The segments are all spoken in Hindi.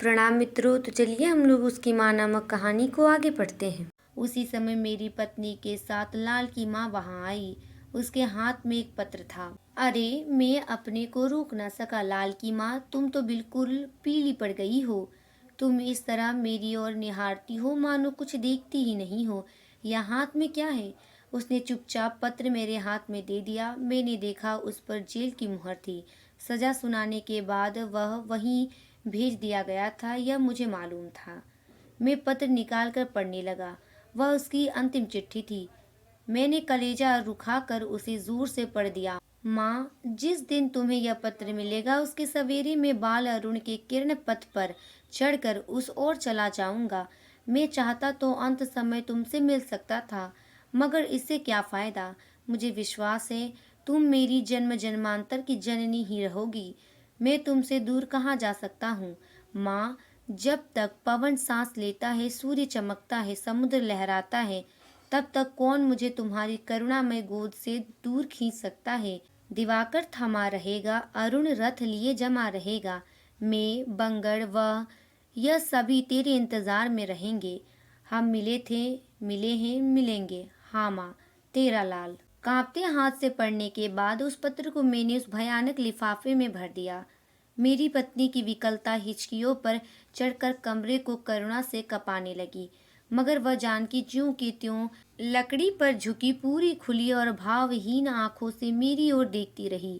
प्रणाम मित्रों। तो चलिए हम लोग उसकी माँ नामक कहानी को आगे पढ़ते हैं। उसी समय मेरी पत्नी के साथ लाल की माँ वहाँ आई। उसके हाथ में एक पत्र था। अरे, मैं अपने को रोक ना सका। लाल की माँ, तुम तो बिल्कुल पीली पड़ गई हो। तुम इस तरह मेरी ओर निहारती हो मानो कुछ देखती ही नहीं हो। यह हाथ में क्या है? उसने चुपचाप पत्र मेरे हाथ में दे दिया। मैंने देखा उस पर जेल की मुहर थी। सजा सुनाने के बाद वह वहीं भेज दिया गया था, यह मुझे मालूम था। मैं पत्र निकालकर पढ़ने लगा। वह उसकी अंतिम चिट्ठी थी। मैंने कलेजा रुखाकर उसे जोर से पढ़ दिया। माँ, जिस दिन तुम्हें यह पत्र मिलेगा उसके सवेरे में बाल अरुण के किरण पथ पर चढ़कर उस ओर चला जाऊंगा। मैं चाहता तो अंत समय तुमसे मिल सकता था, मगर इससे क्या फायदा। मुझे विश्वास है तुम मेरी जन्म जन्मांतर की जननी ही रहोगी। मैं तुमसे दूर कहाँ जा सकता हूँ माँ। जब तक पवन सांस लेता है, सूर्य चमकता है, समुद्र लहराता है, तब तक कौन मुझे तुम्हारी करुणामय गोद से दूर खींच सकता है। दिवाकर थमा रहेगा, अरुण रथ लिए जमा रहेगा। मैं, बंगड़ व यह सभी तेरे इंतजार में रहेंगे। हम मिले थे, मिले हैं, मिलेंगे। हाँ माँ, तेरा लाल। कांपते हाथ से पढ़ने के बाद उस पत्र को मैंने उस भयानक लिफाफे में भर दिया। मेरी पत्नी की विकलता हिचकियों पर चढ़कर कमरे को करुणा से कपाने लगी, मगर वह जानकी ज्यों की त्यों लकड़ी पर झुकी पूरी खुली और भावहीन आंखों से मेरी ओर देखती रही,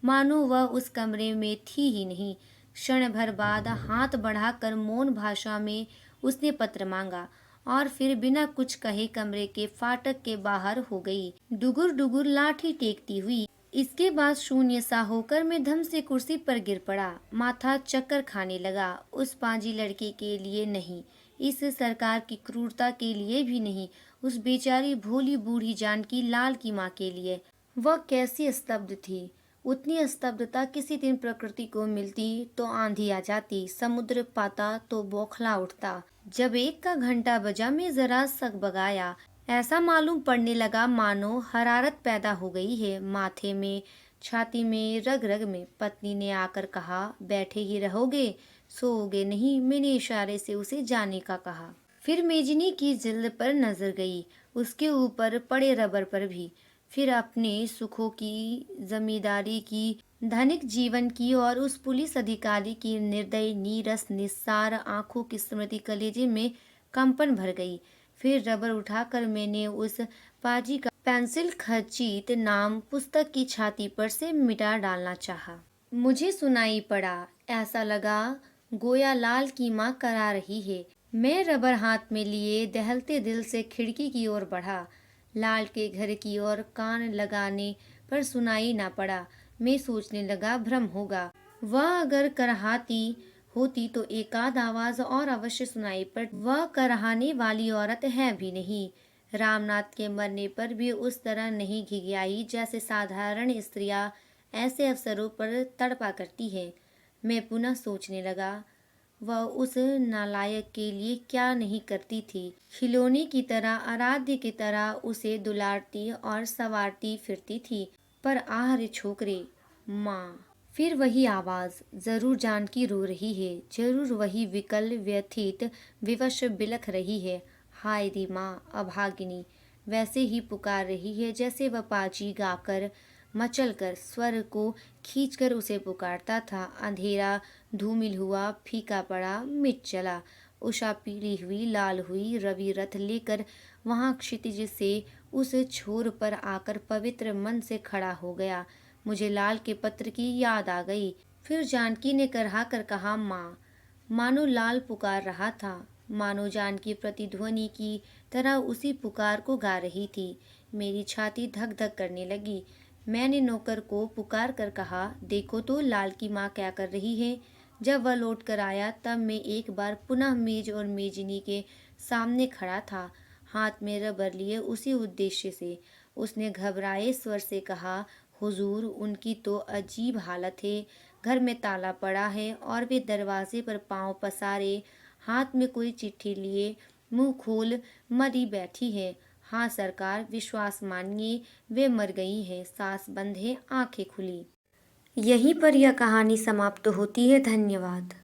मानो वह उस कमरे में थी ही नहीं। क्षण भर बाद हाथ बढ़ाकर मौन भाषा में उसने पत्र मांगा और फिर बिना कुछ कहे कमरे के फाटक के बाहर हो गई, डुगुर डुगुर लाठी टेकती हुई। इसके बाद शून्य सा होकर मैं धम से कुर्सी पर गिर पड़ा। माथा चक्कर खाने लगा। उस पाजी लड़के के लिए नहीं, इस सरकार की क्रूरता के लिए भी नहीं, उस बेचारी भोली बूढ़ी जानकी लाल की माँ के लिए। वह कैसी स्तब्ध थी। उतनी स्तब्धता किसी दिन प्रकृति को मिलती तो आंधी आ जाती, समुद्र पाता तो बौखला उठता। जब 1 का घंटा बजा, मैं जरा सकबगाया। ऐसा मालूम पड़ने लगा मानो हरारत पैदा हो गई है माथे में, छाती में, रग रग में। पत्नी ने आकर कहा, बैठे ही रहोगे, सोओगे नहीं। मैंने इशारे से उसे जाने का कहा। फिर मेजनी की जिल्द पर नजर गई, उसके ऊपर पड़े रबर पर भी, फिर अपने सुखों की, जमींदारी की, धनिक जीवन की और उस पुलिस अधिकारी की निर्दयी, नीरस, निस्सार आंखों की स्मृति कलेजे में कंपन भर गई। फिर रबर उठाकर मैंने उस पाजी का पेंसिल खचित नाम पुस्तक की छाती पर से मिटा डालना चाहा। मुझे सुनाई पड़ा, ऐसा लगा गोया लाल की माँ करा रही है। मैं रबर हाथ में लिए दहलते दिल से खिड़की की ओर बढ़ा। लाल के घर की ओर कान लगाने पर सुनाई ना पड़ा। मैं सोचने लगा, भ्रम होगा। वह अगर करहाती होती तो एकाध आवाज और अवश्य सुनाई पड़। वह करहाने वाली औरत है भी नहीं। रामनाथ के मरने पर भी उस तरह नहीं घिघियाई जैसे साधारण स्त्रियां ऐसे अवसरों पर तड़पा करती है। मैं पुनः सोचने लगा, वह उस नालायक के लिए क्या नहीं करती थी। खिलौने की तरह, आराध्य की तरह उसे दुलारती और संवारती फिरती थी। पर आह रे छोकरे, माँ। फिर वही आवाज, जरूर जानकी रो रही है, जरूर वही विकल, व्यथित, विवश बिलख रही है। हाय रे माँ, अभागिनी। वैसे ही पुकार रही है जैसे वह पाजी गाकर, मचलकर, स्वर को खींचकर उसे पुकारता था। अंधेरा धूमिल हुआ, फीका पड़ा, मिट चला। उषा पीली हुई, लाल हुई। रवि रथ लेकर वहां क्षितिज से उस छोर पर आकर पवित्र मन से खड़ा हो गया। मुझे लाल के पत्र की याद आ गई। फिर जानकी ने करहा कर कहा, माँ। मानो लाल पुकार रहा था, मानो जानकी प्रतिध्वनि की तरह उसी पुकार को गा रही थी। मेरी छाती धक धक करने लगी। मैंने नौकर को पुकार कर कहा, देखो तो लाल की माँ क्या कर रही है। जब वह लौट कर आया तब मैं एक बार पुनः मेज और मेजनी के सामने खड़ा था, हाथ में रबर लिए उसी उद्देश्य से। उसने घबराए स्वर से कहा, हुजूर, उनकी तो अजीब हालत है। घर में ताला पड़ा है और वे दरवाजे पर पांव पसारे, हाथ में कोई चिट्ठी लिए, मुंह खोल मरी बैठी है। हाँ सरकार, विश्वास मानिए, वे मर गई है। सांस बंद है, आंखें खुली। यहीं पर यह कहानी समाप्त होती है। धन्यवाद।